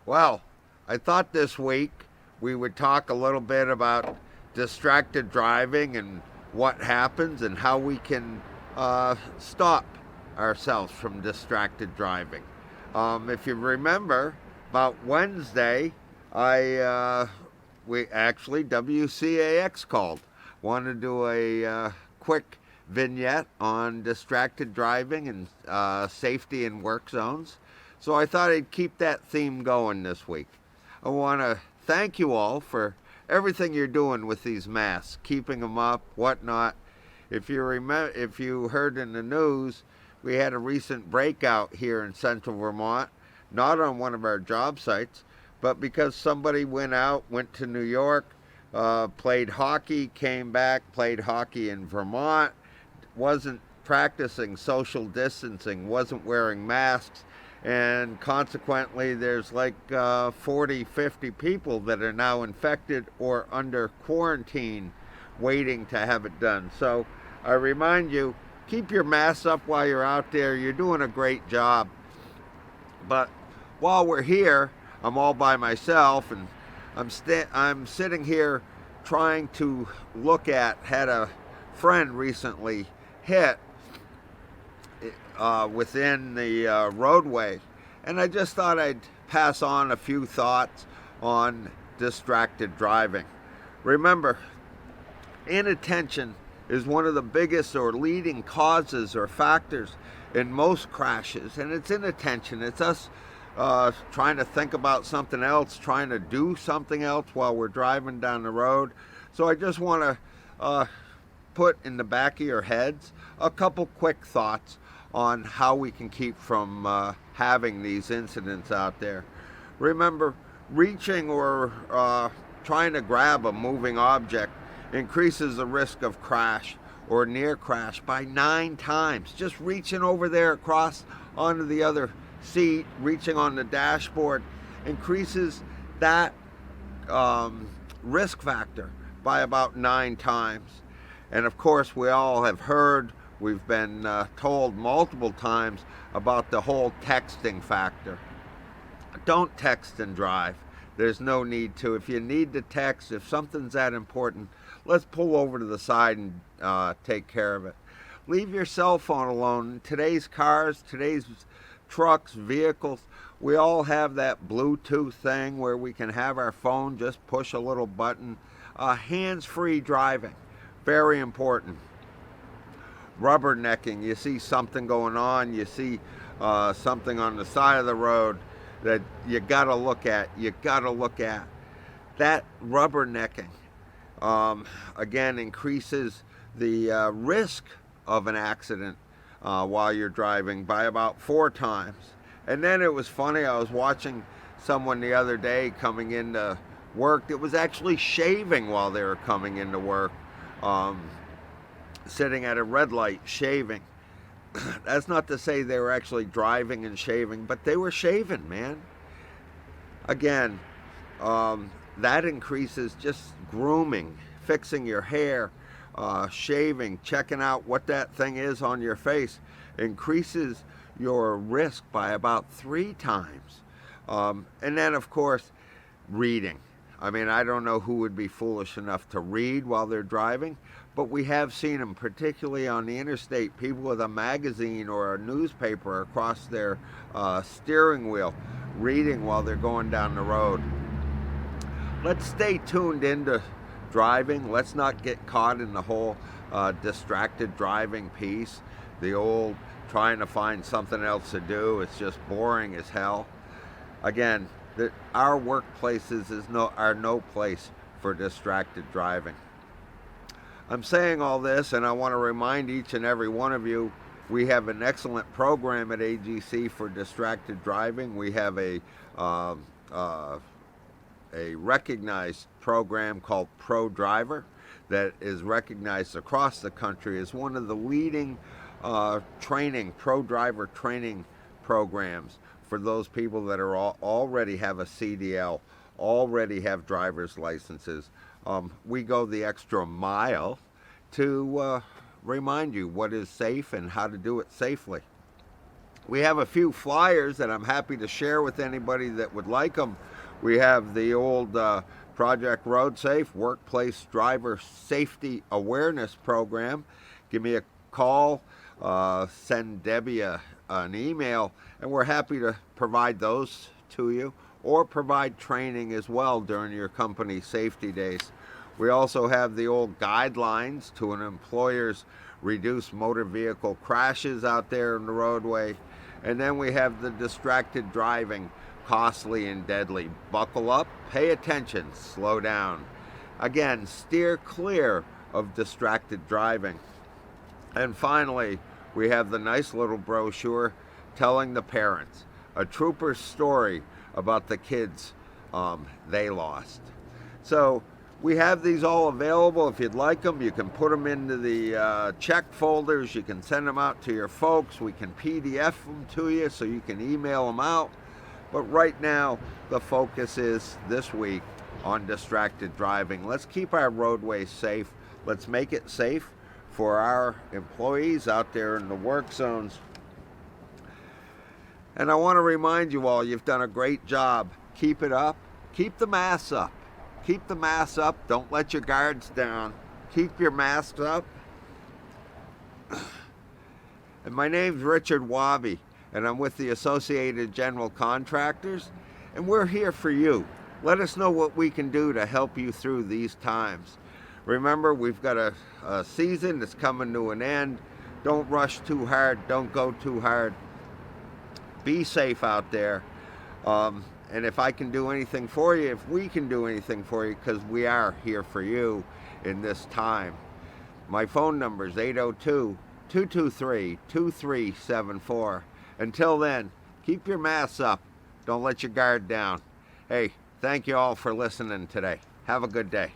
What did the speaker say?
Well, I thought this week we would talk a little bit about distracted driving and what happens and how we can stop ourselves from distracted driving. If you remember, about Wednesday, we actually WCAX called. Wanted to do a quick vignette on distracted driving and safety in work zones. So I thought I'd keep that theme going this week. I want to thank you all for everything you're doing with these masks, keeping them up, whatnot. If you heard in the news, we had a recent breakout here in central Vermont, not on one of our job sites, but because somebody went to New York, played hockey, came back, played hockey in Vermont, wasn't practicing social distancing, wasn't wearing masks, and consequently there's like 40, 50 people that are now infected or under quarantine waiting to have it done. So I remind you, keep your masks up while you're out there. You're doing a great job. But while we're here, I'm all by myself, and I'm sitting here trying to had a friend recently hit within the roadway, and I just thought I'd pass on a few thoughts on distracted driving. Remember, inattention is one of the biggest or leading causes or factors in most crashes, and it's inattention. It's us trying to think about something else, trying to do something else while we're driving down the road. So I just want to put in the back of your heads a couple quick thoughts on how we can keep from having these incidents out there. Remember, reaching or trying to grab a moving object increases the risk of crash or near crash by 9 times. Just reaching over there across onto the other seat, reaching on the dashboard, increases that risk factor by about 9 times. And of course, we all have heard, we've been told multiple times about the whole texting factor. Don't text and drive. There's no need to. If you need to text, if something's that important, let's pull over to the side and take care of it. Leave your cell phone alone. Today's cars, today's trucks, vehicles, we all have that Bluetooth thing where we can have our phone, just push a little button. Hands-free driving, very important. Rubbernecking, you see something going on, you see something on the side of the road that you gotta look at. That rubbernecking, again, increases the risk of an accident while you're driving by about 4 times. And then it was funny, I was watching someone the other day coming into work that was actually shaving while they were coming into work, sitting at a red light shaving. That's not to say they were actually driving and shaving, but they were shaving, man. Again, that increases just grooming, fixing your hair, shaving, checking out what that thing is on your face, increases your risk by about 3 times. And then, of course, reading. I mean, I don't know who would be foolish enough to read while they're driving, but we have seen them, particularly on the interstate, people with a magazine or a newspaper across their steering wheel, reading while they're going down the road. Let's stay tuned into driving. Let's not get caught in the whole distracted driving piece, the old trying to find something else to do. It's just boring as hell. Again, our workplaces are no place for distracted driving. I'm saying all this, and I want to remind each and every one of you, we have an excellent program at AGC for distracted driving. We have a recognized program called Pro Driver that is recognized across the country as one of the leading pro driver training programs for those people that are already have a CDL, already have driver's licenses. We go the extra mile to remind you what is safe and how to do it safely. We have a few flyers that I'm happy to share with anybody that would like them. We have the old Project Road Safe Workplace Driver Safety Awareness Program. Give me a call, send Debbie an email, and we're happy to provide those to you, or provide training as well during your company safety days. We also have the old guidelines to an employer's reduce motor vehicle crashes out there in the roadway. And then we have the distracted driving, costly and deadly. Buckle up, pay attention, slow down. Again, steer clear of distracted driving. And finally, we have the nice little brochure telling the parents a trooper's story about the kids they lost. So we have these all available. If you'd like them, you can put them into the check folders. You can send them out to your folks. We can PDF them to you so you can email them out. But right now, the focus is this week on distracted driving. Let's keep our roadways safe. Let's make it safe for our employees out there in the work zones. And I want to remind you all, you've done a great job. Keep it up. Keep the masks up. Keep the masks up. Don't let your guards down. Keep your masks up. And my name's Richard Wobby, and I'm with the Associated General Contractors, and we're here for you. Let us know what we can do to help you through these times. Remember, we've got a season that's coming to an end. Don't rush too hard. Don't go too hard. Be safe out there. And if I can do anything for you, if we can do anything for you, because we are here for you in this time. My phone number is 802-223-2374. Until then, keep your masks up. Don't let your guard down. Hey, thank you all for listening today. Have a good day.